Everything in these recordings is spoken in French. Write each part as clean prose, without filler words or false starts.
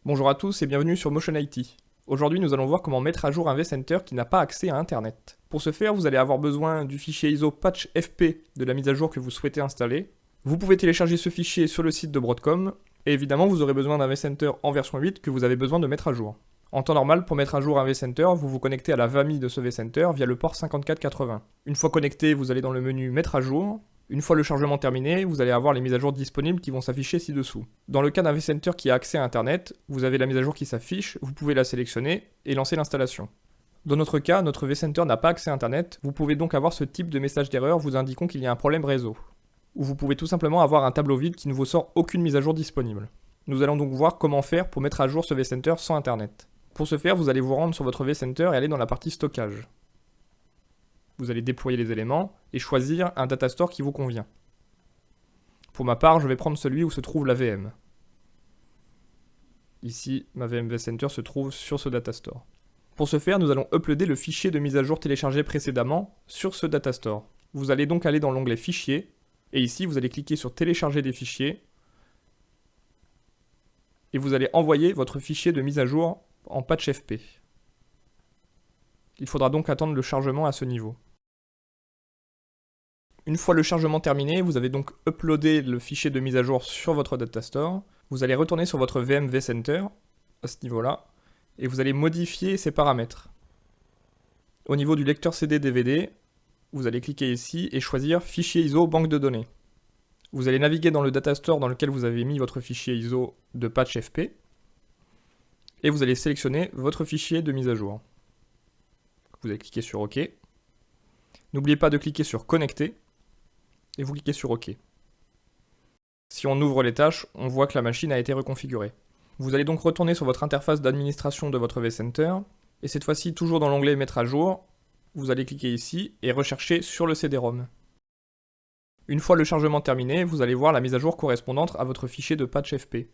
Bonjour à tous et bienvenue sur Motion IT. Aujourd'hui, nous allons voir comment mettre à jour un vCenter qui n'a pas accès à Internet. Pour ce faire, vous allez avoir besoin du fichier ISO patch FP de la mise à jour que vous souhaitez installer. Vous pouvez télécharger ce fichier sur le site de Broadcom, et évidemment, vous aurez besoin d'un vCenter en version 8 que vous avez besoin de mettre à jour. En temps normal, pour mettre à jour un vCenter, vous vous connectez à la VAMI de ce vCenter via le port 5480. Une fois connecté, vous allez dans le menu Mettre à jour. Une fois le chargement terminé, vous allez avoir les mises à jour disponibles qui vont s'afficher ci-dessous. Dans le cas d'un vCenter qui a accès à Internet, vous avez la mise à jour qui s'affiche, vous pouvez la sélectionner et lancer l'installation. Dans notre cas, notre vCenter n'a pas accès à Internet, vous pouvez donc avoir ce type de message d'erreur vous indiquant qu'il y a un problème réseau. Ou vous pouvez tout simplement avoir un tableau vide qui ne vous sort aucune mise à jour disponible. Nous allons donc voir comment faire pour mettre à jour ce vCenter sans Internet. Pour ce faire, vous allez vous rendre sur votre vCenter et aller dans la partie stockage. Vous allez déployer les éléments et choisir un datastore qui vous convient. Pour ma part, je vais prendre celui où se trouve la VM. Ici, ma VM vCenter se trouve sur ce datastore. Pour ce faire, nous allons uploader le fichier de mise à jour téléchargé précédemment sur ce datastore. Vous allez donc aller dans l'onglet Fichiers, et ici, vous allez cliquer sur Télécharger des fichiers, et vous allez envoyer votre fichier de mise à jour en patch FP. Il faudra donc attendre le chargement à ce niveau. Une fois le chargement terminé, vous avez donc uploadé le fichier de mise à jour sur votre datastore. Vous allez retourner sur votre VM vCenter, à ce niveau-là, et vous allez modifier ses paramètres. Au niveau du lecteur CD-DVD, vous allez cliquer ici et choisir Fichier ISO banque de données. Vous allez naviguer dans le datastore dans lequel vous avez mis votre fichier ISO de patch FP, et vous allez sélectionner votre fichier de mise à jour. Vous allez cliquer sur OK. N'oubliez pas de cliquer sur Connecter, et vous cliquez sur OK. Si on ouvre les tâches, on voit que la machine a été reconfigurée. Vous allez donc retourner sur votre interface d'administration de votre vCenter, et cette fois-ci, toujours dans l'onglet Mettre à jour, vous allez cliquer ici et rechercher sur le CD-ROM. Une fois le chargement terminé, vous allez voir la mise à jour correspondante à votre fichier de patch FP.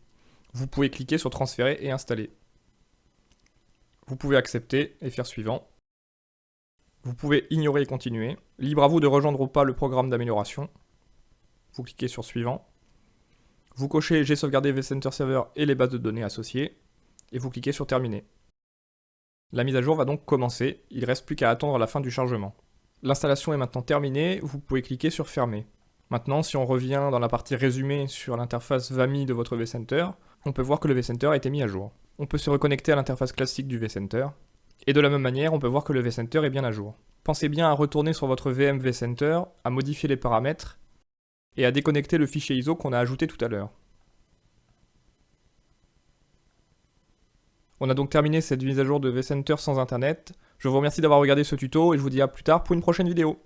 Vous pouvez cliquer sur Transférer et installer. Vous pouvez accepter et faire suivant. Vous pouvez ignorer et continuer. Libre à vous de rejoindre ou pas le programme d'amélioration. Vous cliquez sur Suivant. Vous cochez J'ai sauvegardé vCenter Server et les bases de données associées. Et vous cliquez sur Terminer. La mise à jour va donc commencer. Il ne reste plus qu'à attendre la fin du chargement. L'installation est maintenant terminée. Vous pouvez cliquer sur Fermer. Maintenant, si on revient dans la partie résumé sur l'interface VAMI de votre vCenter, on peut voir que le vCenter a été mis à jour. On peut se reconnecter à l'interface classique du vCenter. Et de la même manière, on peut voir que le vCenter est bien à jour. Pensez bien à retourner sur votre VM vCenter, à modifier les paramètres, et à déconnecter le fichier ISO qu'on a ajouté tout à l'heure. On a donc terminé cette mise à jour de vCenter sans Internet. Je vous remercie d'avoir regardé ce tuto, et je vous dis à plus tard pour une prochaine vidéo.